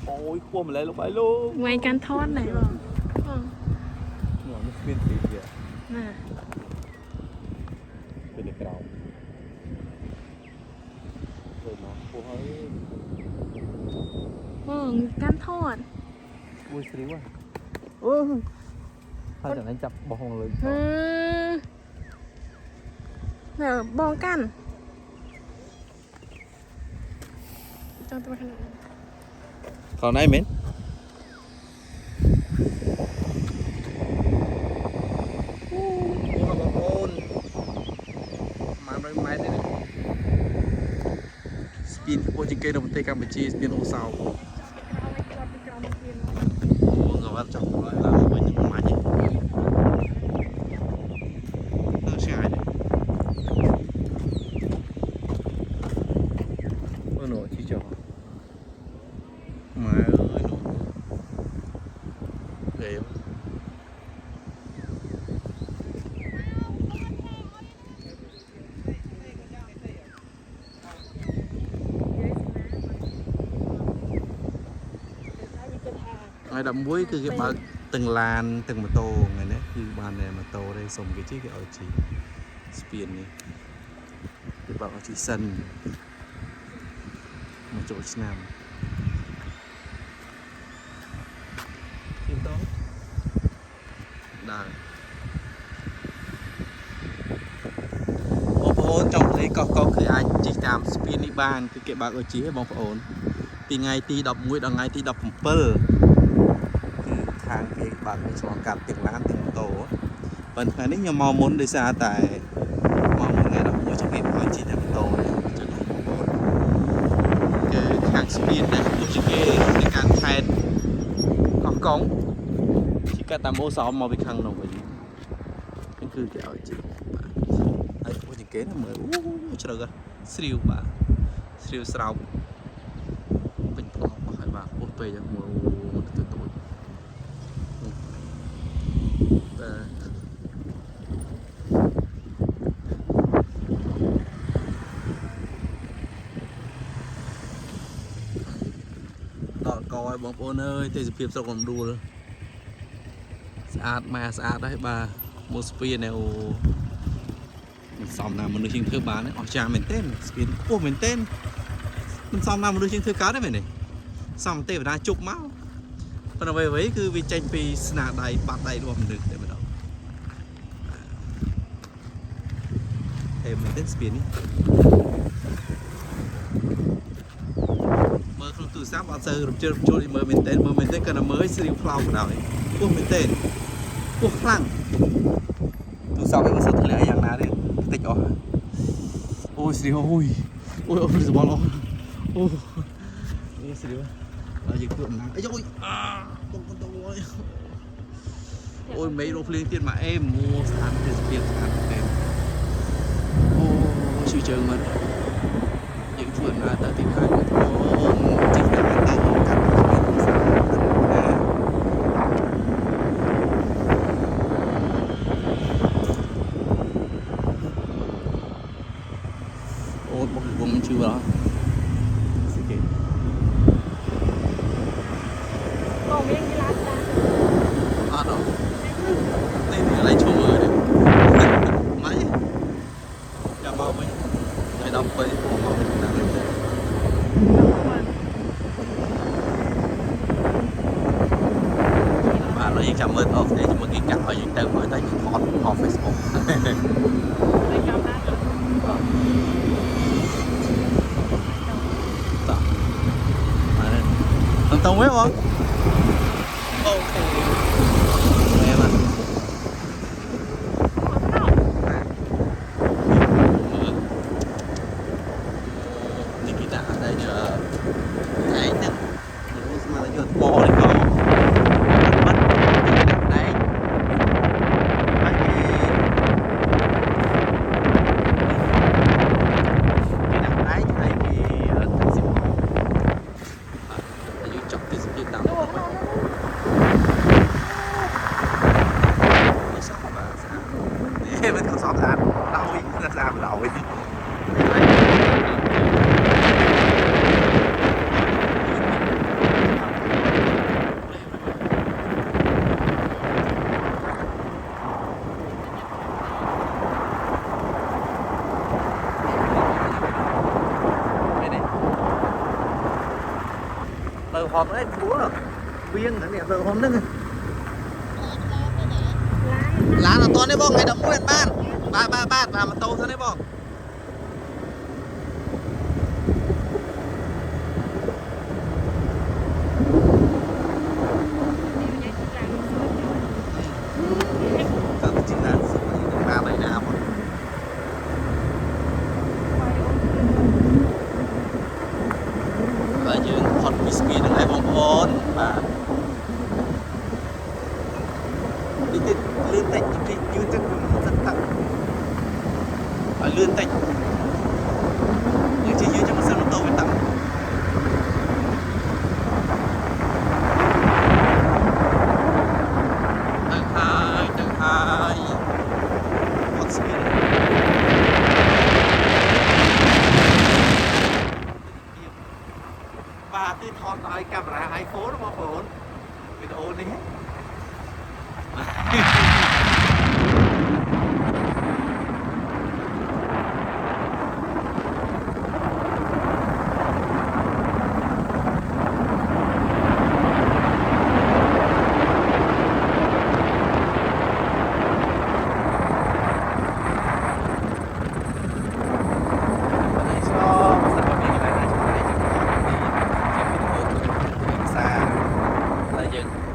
ôi khua mà lấy lúc ấy luôn ngoài can thon này rồi nhỏ nó phiên tí kìa nè bên để cầu rồi nó khua hơi can thon ui xíu à ôi hai thằng anh chập bong lên nè bong can cho tôi khăn còn này mến spin của những cây đồng tây Campuchia spin ô sao người bắt chọn lại là với những máy nó sẽ ai đấy nổi chi cho má ơi nổi ghê ai đậm muối cứ cái bạc từng làn từng một tô này đấy cứ bàn này mà tô đây xong cái chiếc cái ở chỉ spin này cái bảo ở chỉ sân một chỗ nam phim tốt đây bóng ổn trong thấy cóคือai chỉ làm spin đi bàn cái bạc ở chỉ bóng ổnពីថ្ងៃទី11ដល់ថ្ងៃទី17គឺខាងគេបើកឆ្លងកាត់ទាំងឡានទាំងម៉ូតូប៉ុន្តែថ្ងៃនេះខ្ញុំមកមុនដោយសារតែមកមុនថ្ងៃ11ចាំគេបើកជិះតែម៉ូតូចឹងណាបងប្អូនគេខាងស្ពានដែលខ្ញុំជាគេในการខេត្តកោះកុងជិះកាត់តាមអូសោមមកពីខាងនោះវិញនេះគឺគេឲ្យជិះបាទហើយពួកជាគេមើលអូជ្រៅស្រីវបាទស្រីវស្រោបពេញផ្លោះហើយបាទពោះពេកយ៉ាងមើលទៅទូចតែដល់កឲ្យបងប្អូនអើយទេសភាពស្រុកកំដួលស្អាតមកស្អាតហើយបាទមកស្ពាននេះអូមិនសមណាមនុស្សជាងធ្វើបានអស់ចាមែនទេស្ពានពោះមែនទេមិនសមណាមនុស្សជាងធ្វើកើតទេមែនទេសំទេវតាជប់មកប៉ុន្តែអ្វីគឺវាចេញពីស្នាដៃបាត់ដៃរបស់មនុស្សតែម្ដងតែមិនទេស្ពាននេះមើលក្នុងទូរស័ព្ទអត់សូវរំជើបជួលមើលមែនទេក៏តែមើលស្រីវផ្លោកបណ្ដោយពោះមែនទេពោះខ្លាំងទូរស័ព្ទវាមិនសូវធ្លាក់យ៉ាងណាទេតិចអស់អូយស្រីវអូយសបល់អស់អូស្រីវយើងធ្វើអំណាចអីអូយបងកូនតូចអូយមេរោភ្លៀងទៀតមកអេមមួស្អាតទេសភាពស្អាតទេអូឈឺជើងមកយើងធ្វើណាទៅទីខាងអូជីកតែទៅកាត់អូបងវងជឿអត់ចាំមើលអស់ទេជាមួយគេកាត់ឲ្យយើងទៅមើលតែយើងថតមក Facebook តែចាំណាតតហ្នឹងតង់វិញបងអូខេមែនបាទនេះគេដាក់តែឯងហ្នឹងស្មានតែយកថ្មនេះក៏มันเขาซ้อมร้านเราวิ่งรักษาเราวิ่ง hòm đấy búa rồi viên nữa nè thợ hòm nữa lá là to đấy bông ngày đóng nguyên ban ba bát và mà tô thôi đấy bông thật chính là ba bảy nào mà vàยืนคอนวิสกี้ทั้งหลายบางคนมาđiติดลื่นติดยืนจะคุณสักตักลื่นติดยังจะยืนจะมาเสนอตัวไปตักตั้งหายคอนสกีvà tôi thon tay camera iPhone đúng không video đi xa là dừng